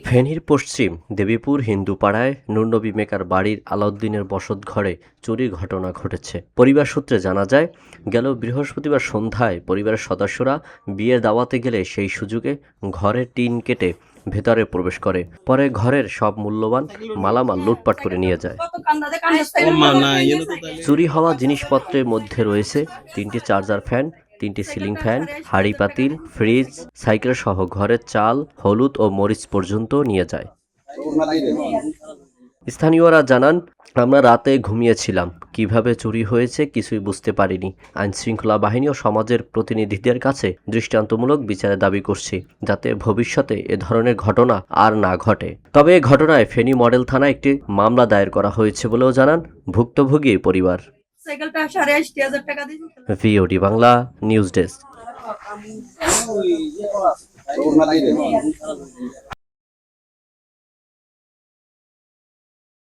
ফেনীর পশ্চিম দেবীপুর হিন্দুপাড়ায় নুরনবী মেকার বাড়ির আলাউদ্দিনের বসতঘরে চুরির ঘটনা ঘটেছে। পরিবার সূত্রে জানা যায়, গেল বৃহস্পতিবার সন্ধ্যায় পরিবারের সদস্যরা বিয়ের দাওয়াতে গেলে সেই সুযোগে ঘরের টিন কেটে ভেতরে প্রবেশ করে। পরে ঘরের সব মূল্যবান মালামাল লুটপাট করে নিয়ে যায়। চুরি হওয়া জিনিসপত্রের মধ্যে রয়েছে 3টি চার্জার ফ্যান, 3টি সিলিং ফ্যান, হাঁড়ি পাতিল, ফ্রিজ, সাইকেল সহ ঘরের চাল, হলুদ ও মরিচ পর্যন্ত নিয়ে যায়। স্থানীয়রা জানান, আমরা রাতে ঘুমিয়েছিলাম, কিভাবে চুরি হয়েছে কিছুই বুঝতে পারিনি। আইনশৃঙ্খলা বাহিনী ও সমাজের প্রতিনিধিদের কাছে দৃষ্টান্তমূলক বিচারের দাবি করছি, যাতে ভবিষ্যতে এ ধরনের ঘটনা আর না ঘটে। তবে এ ঘটনায় ফেনী মডেল থানায় একটি মামলা দায়ের করা হয়েছে বলেও জানান ভুক্তভোগী পরিবার। VOD Bangla news desk.